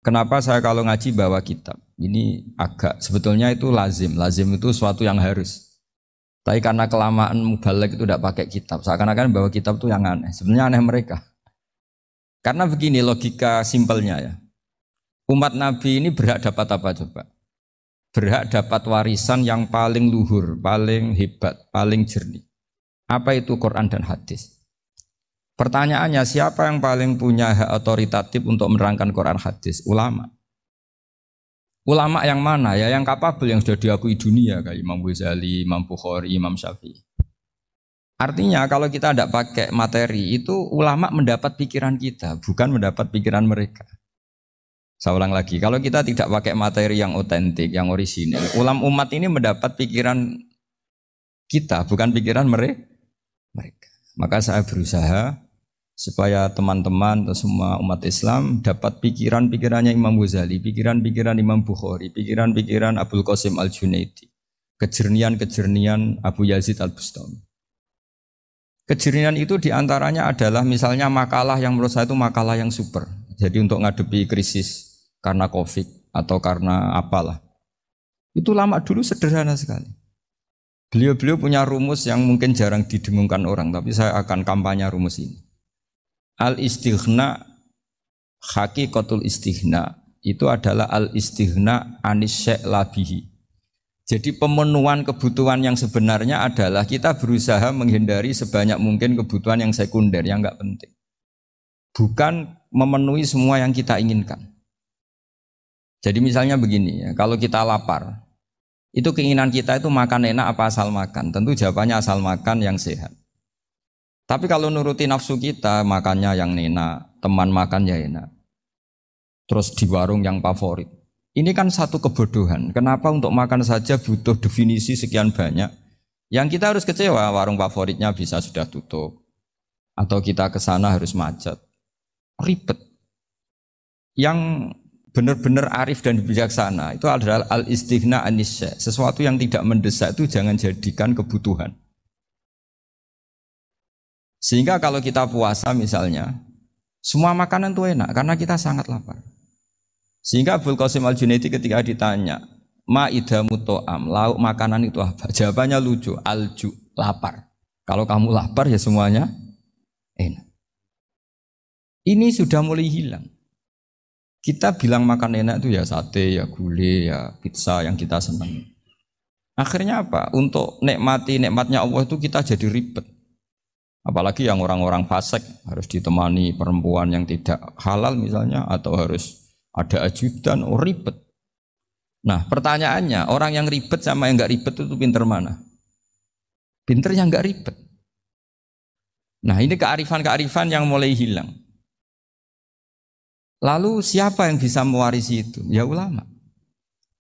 Kenapa saya kalau ngaji bawa kitab? Ini agak sebetulnya itu lazim. Lazim itu suatu yang harus. Tapi karena kelamaan mubalek itu tidak pakai kitab. Seakan-akan bawa kitab itu yang aneh. Sebenarnya aneh mereka. Karena begini logika simpelnya ya. Umat Nabi ini berhak dapat apa coba? Berhak dapat warisan yang paling luhur, paling hebat, paling jernih. Apa itu Quran dan hadis? Pertanyaannya, siapa yang paling punya hak otoritatif untuk menerangkan Quran hadis? Ulama. Ulama yang mana? Ya yang kapabel, yang sudah diakui dunia kayak Imam Ghazali, Imam Bukhari, Imam Syafi'i. Artinya kalau kita tidak pakai materi itu ulama mendapat pikiran kita, bukan mendapat pikiran mereka. Saya ulang lagi, kalau kita tidak pakai materi yang otentik, yang orisinil, umat ini mendapat pikiran kita, bukan pikiran mereka. Maka saya berusaha supaya teman-teman atau semua umat Islam dapat pikiran-pikirannya Imam Ghazali, pikiran-pikiran Imam Bukhari, pikiran-pikiran Abul Qasim Al-Junaidi, kejernian-kejernian Abu Yazid Al-Bustami. Kejernian itu diantaranya adalah misalnya makalah yang menurut saya itu makalah yang super. Jadi untuk ngadepi krisis karena Covid atau karena apalah. Itu lama dulu sederhana sekali. Beliau-beliau punya rumus yang mungkin jarang didengungkan orang, tapi saya akan kampanye rumus ini. Al-istighna, hakikatul istighna itu adalah al-istighna anis syai' labihi. Jadi pemenuhan kebutuhan yang sebenarnya adalah kita berusaha menghindari sebanyak mungkin kebutuhan yang sekunder, yang enggak penting. Bukan memenuhi semua yang kita inginkan. Jadi misalnya begini ya, kalau kita lapar, itu keinginan kita itu makan enak apa asal makan? Tentu jawabannya asal makan yang sehat. Tapi kalau nuruti nafsu kita, makannya yang enak, teman makan ya enak. Terus di warung yang favorit. Ini kan satu kebodohan. Kenapa untuk makan saja butuh definisi sekian banyak? Yang kita harus kecewa, warung favoritnya bisa sudah tutup. Atau kita ke sana harus macet. Ribet. Yang benar-benar arif dan bijaksana itu adalah al-istighna anisya. Sesuatu yang tidak mendesak itu jangan jadikan kebutuhan. Sehingga kalau kita puasa misalnya, semua makanan itu enak karena kita sangat lapar. Sehingga Abul Qasim Al-Junaidi ketika ditanya, ma'idamu to'am, lauk makanan itu apa? Jawabannya lucu, alju, lapar. Kalau kamu lapar ya semuanya enak. Ini sudah mulai hilang. Kita bilang makan enak itu ya sate, ya gulai, ya pizza yang kita senang. Akhirnya apa? Untuk nikmati nikmatnya Allah itu kita jadi ribet. Apalagi yang orang-orang fasik harus ditemani perempuan yang tidak halal misalnya, atau harus ada ajudan, ribet. Nah pertanyaannya, orang yang ribet sama yang enggak ribet itu pinter mana? Pinter yang enggak ribet. Nah ini kearifan-kearifan yang mulai hilang. Lalu siapa yang bisa mewarisi itu? Ya ulama.